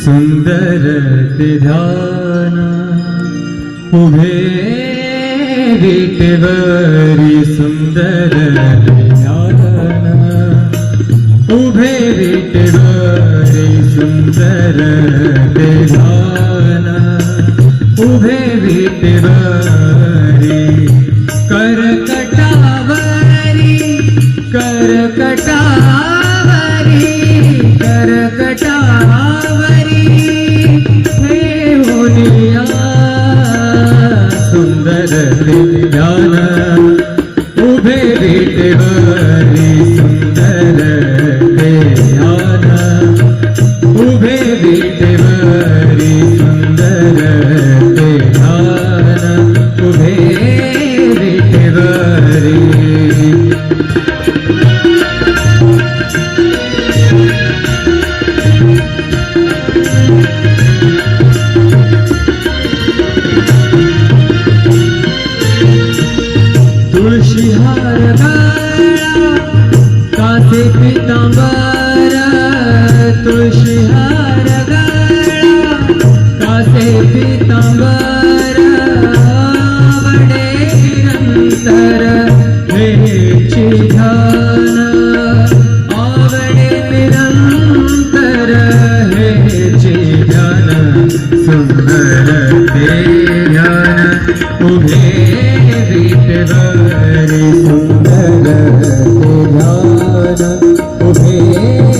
सुंदर ते ध्यान उभे विटेवरी सुंदर ते ध्यान उभे विटेवरी सुंदर ते ध्यान उभे विटेवरी करकटावरी करकटावरी करकटावरी ठेवूनिया सुंदर ते ध्यान उभे विटेवरी सुंदर ते ध्यान उभे विटेवरी सुंदर ते ध्यान उभे विटेवरी तुळशी हार गळा कासे पितांबर तुळशी हार गळा कासे पितांबर आवडे निरंतर हेची ध्यान आवडे निरंतर हेची ध्यान सुंदर ते ध्यान उभे विटेवरी सुंदर ते ध्यान उभे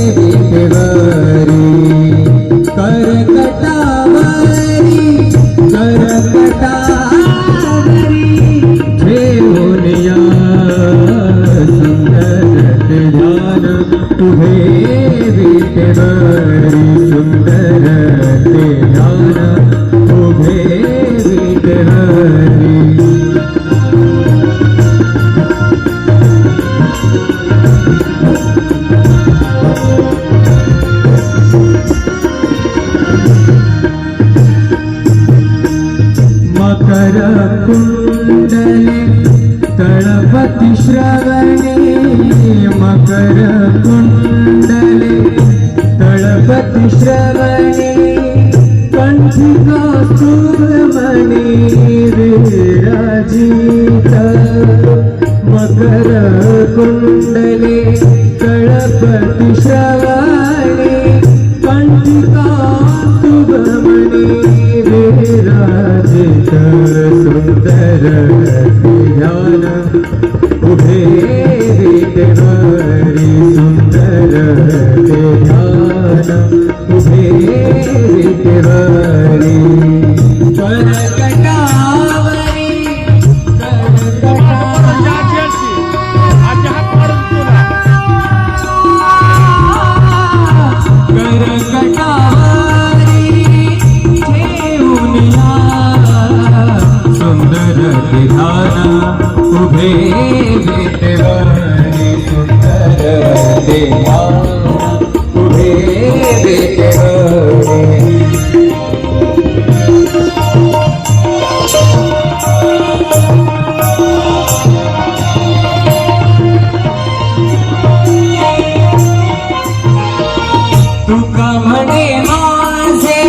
विटेवरी करकटावरी करकटावरी ठेवूनिया सुंदर ते ध्यान उभे विटेवरी सुंदर ते ध्यान उभे विटेवरी मकर कुंडले तळपति श्रवणे मकर कुंडले तळपति श्रवणे कंठी कौस्तुभमणि विराजित मकर कुंडले तळपति श्रवणे कंठी कौस्तुभमणि विराजित सुंदर ते ध्यान उभे विटेवरी सुंदर ते ध्यान उभे विटेवरी करकटावरी करकटावरी ठेवूनिया सुंदर ते ध्यान उभे विटेवरी सुंदर ते ध्यान उभे विटेवरी तुका म्हणे माझे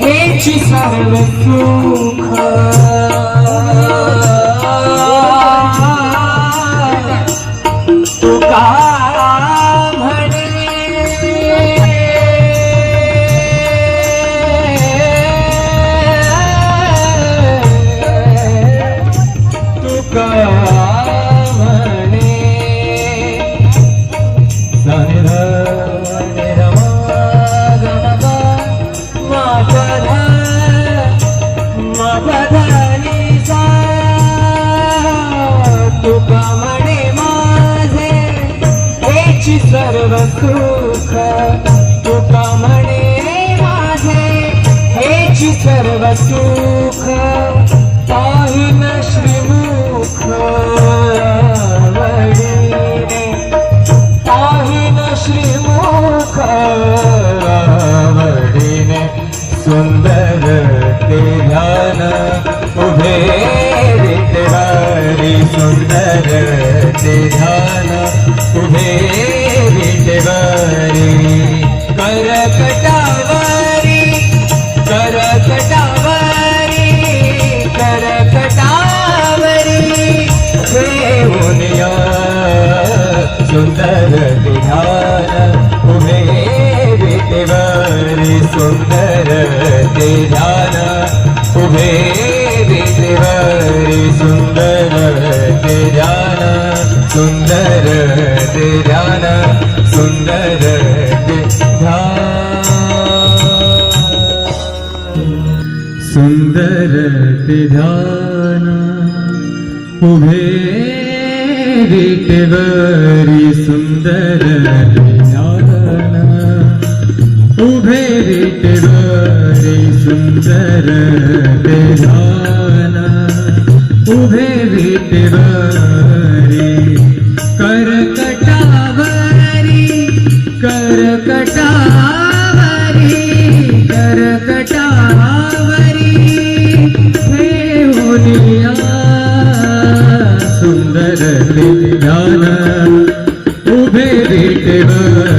हेची सर्व सुख तुका म्हणे तुका म्हणे तुका म्हणे माझे हेची सर्व सुख तुका म्हणे माझे हेची सर्व सुख पाहिन श्रीमुख आवडीने पाहिन श्रीमुख आवडीने सुंदर ते ध्यान उभे विटेवरी सुंदर ते ध्यान उभे विटेवरी करकटावरी सुंदर ते ध्यान उभे विटेवरी सुंदर ते ध्यान उभे विटेवरी सुंदर ते ध्यान सुंदर ते ध्यान सुंदर ते ध्यान सुंदर ते ध्यान उभे विटेवरी सुंदर ते ध्यान उभे विटेवरी सुंदर ते ध्यान उभे विटेवरी करकटावरी करकटावरी करकटावरी ठेवूनिया सुंदर ते ध्यान उभे विटेवरी